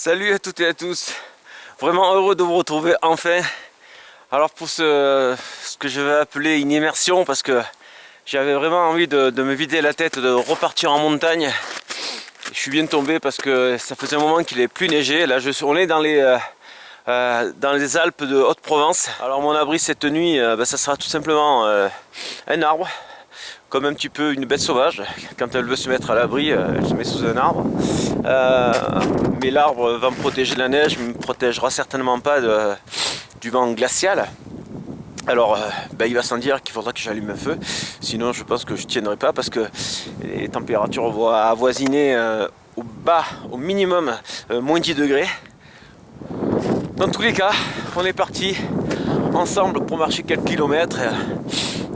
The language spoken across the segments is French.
Salut à toutes et à tous, vraiment heureux de vous retrouver enfin. Alors pour ce que je vais appeler une immersion, parce que j'avais vraiment envie de me vider la tête, de repartir en montagne. Je suis bien tombé parce que ça faisait un moment qu'il n'est plus neigé. Là on est dans les Alpes de Haute-Provence. Alors mon abri cette nuit, ça sera tout simplement un arbre. Comme un petit peu une bête sauvage, quand elle veut se mettre à l'abri, elle se met sous un arbre. Mais l'arbre va me protéger de la neige, mais ne me protégera certainement pas du vent glacial. Alors il va sans dire qu'il faudra que j'allume un feu, sinon je pense que je ne tiendrai pas parce que les températures vont avoisiner au bas, au minimum, moins 10 degrés. Dans tous les cas, on est parti ensemble pour marcher quelques kilomètres.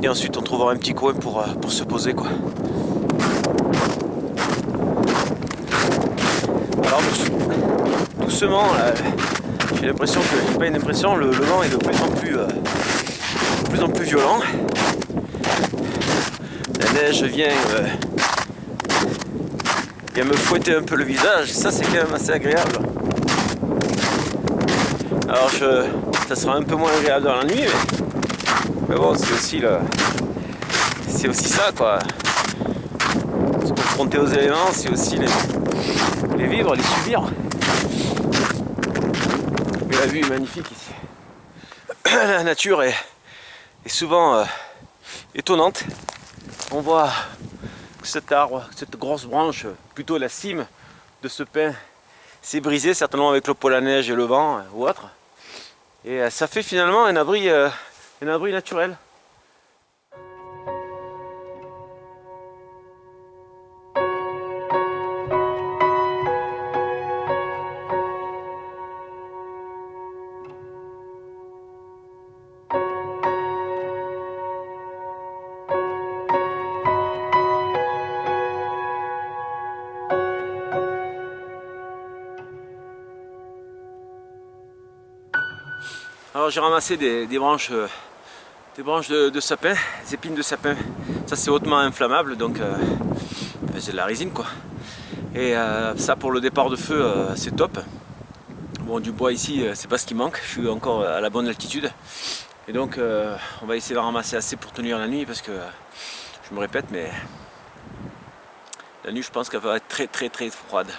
Et ensuite on trouvera un petit coin pour se poser quoi. Alors doucement, j'ai l'impression que, j'ai pas une impression, le vent est de plus en plus violent. La neige vient me fouetter un peu le visage, ça c'est quand même assez agréable. Alors ça sera un peu moins agréable dans la nuit, mais bon, c'est aussi ça quoi. Se confronter aux éléments, c'est aussi les vivre, les subir. Mais la vue est magnifique ici. La nature est souvent étonnante. On voit que cet arbre, cette grosse branche, plutôt la cime de ce pin, s'est brisée certainement avec le poids de la neige et le vent ou autre. Et ça fait finalement un abri naturel. Alors j'ai ramassé des branches de sapin, des épines de sapin. Ça c'est hautement inflammable, donc c'est de la résine quoi. Et ça pour le départ de feu c'est top. Bon, du bois ici c'est pas ce qui manque, je suis encore à la bonne altitude. Et donc on va essayer de ramasser assez pour tenir la nuit parce que je me répète mais la nuit je pense qu'elle va être très très très froide.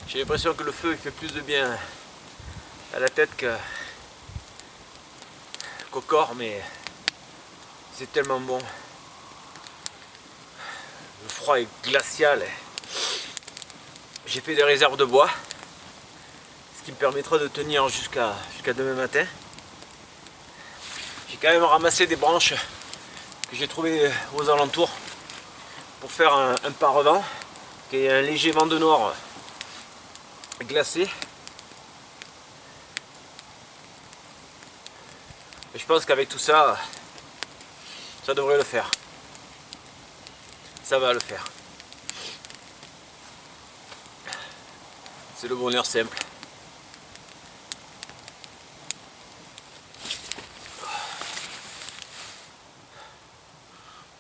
J'ai l'impression que le feu il fait plus de bien à la tête qu'au corps, mais c'est tellement bon. Le froid est glacial. J'ai fait des réserves de bois, ce qui me permettra de tenir jusqu'à demain matin. J'ai quand même ramassé des branches que j'ai trouvées aux alentours pour faire un paravent, qui est un léger vent de nord glacé. Et je pense qu'avec tout ça, ça devrait le faire. Ça va le faire. C'est le bonheur simple.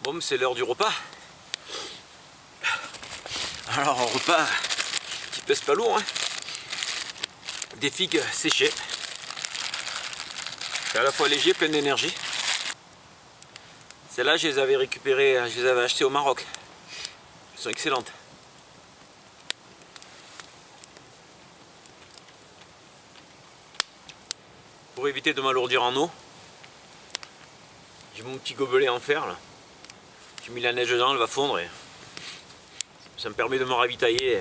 Bon, c'est l'heure du repas. Alors un repas qui pèse pas lourd, hein. Des figues séchées. C'est à la fois léger, plein d'énergie. Celles-là, je les avais récupérées, je les avais achetées au Maroc. Elles sont excellentes. Pour éviter de m'alourdir en eau, j'ai mon petit gobelet en fer là. J'ai mis la neige dedans, elle va fondre et ça me permet de me ravitailler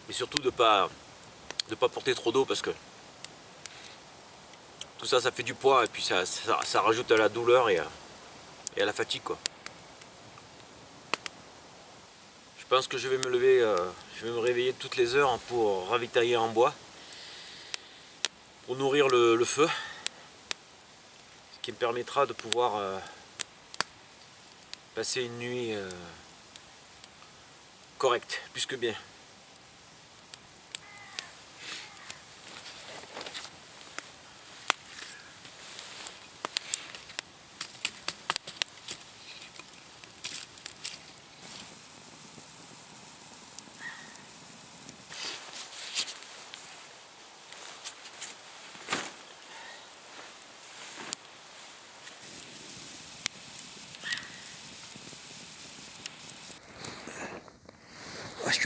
et surtout de pas porter trop d'eau parce que tout ça, ça fait du poids et puis ça rajoute à la douleur et à la fatigue quoi. Je pense que je vais me lever, je vais me réveiller toutes les heures pour ravitailler en bois, pour nourrir le feu, ce qui me permettra de pouvoir passer une nuit correcte, plus que bien.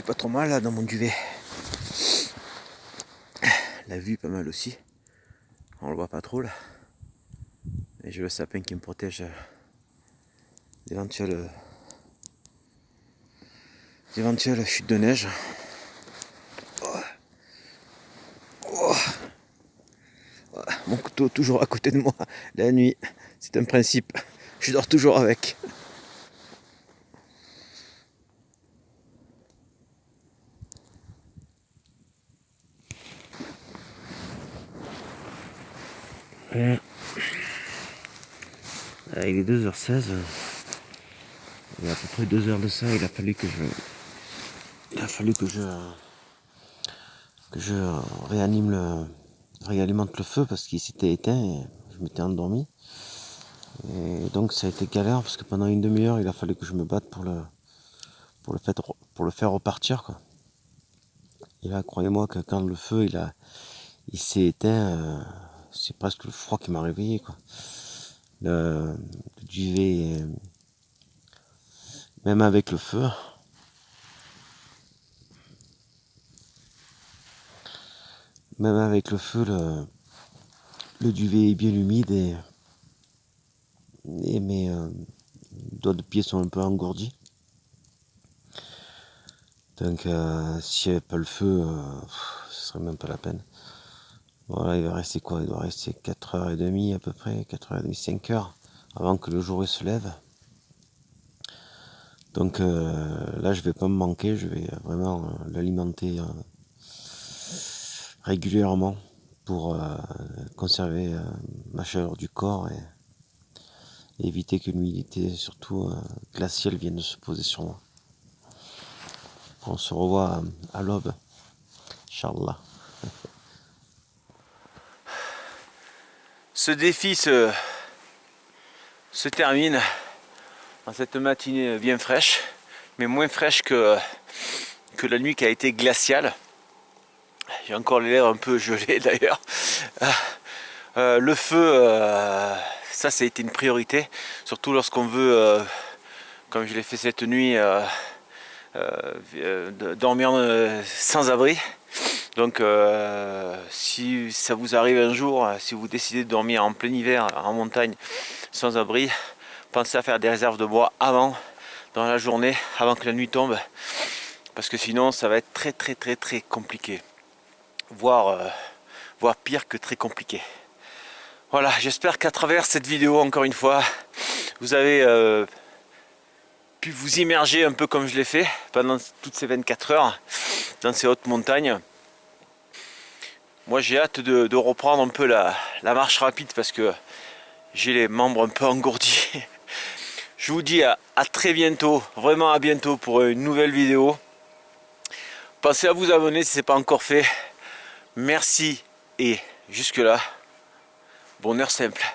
pas trop mal là dans mon duvet. La vue pas mal aussi. On le voit pas trop là. Et j'ai le sapin qui me protège d'éventuelles chutes de neige. Oh. Oh. Mon couteau toujours à côté de moi la nuit. C'est un principe. Je dors toujours avec. Ouais. Il est 2h16. Il y a à peu près 2 heures de ça. Il a fallu que je réalimente le feu parce qu'il s'était éteint et je m'étais endormi. Et donc ça a été galère parce que pendant une demi-heure il a fallu que je me batte pour le faire repartir quoi. Et là croyez-moi que quand le feu il s'est éteint, c'est presque le froid qui m'a réveillé quoi. Le duvet, même avec le feu, le duvet est bien humide et mes doigts de pied sont un peu engourdis. Donc s'il n'y avait pas le feu, ce serait même pas la peine. Voilà, il va rester quoi? Il doit rester 4h30 à peu près, 4h30, 5h avant que le jour se lève. Donc là je vais pas me manquer, je vais vraiment l'alimenter régulièrement pour conserver ma chaleur du corps et éviter que l'humidité, surtout glaciale, vienne de se poser sur moi. On se revoit à l'aube, Inch'Allah. Ce défi se termine en cette matinée bien fraîche, mais moins fraîche que la nuit qui a été glaciale. J'ai encore les lèvres un peu gelées d'ailleurs. Le feu, ça a été une priorité, surtout lorsqu'on veut, comme je l'ai fait cette nuit, dormir sans abri. Donc si ça vous arrive un jour, si vous décidez de dormir en plein hiver en montagne sans abri, pensez à faire des réserves de bois avant, dans la journée, avant que la nuit tombe, parce que sinon ça va être très compliqué, voire pire que très compliqué. Voilà, j'espère qu'à travers cette vidéo, encore une fois, vous avez pu vous immerger un peu comme je l'ai fait pendant toutes ces 24 heures dans ces hautes montagnes. Moi j'ai hâte de reprendre un peu la marche rapide parce que j'ai les membres un peu engourdis. Je vous dis à très bientôt, vraiment à bientôt pour une nouvelle vidéo. Pensez à vous abonner si ce n'est pas encore fait. Merci et jusque là, bonheur simple.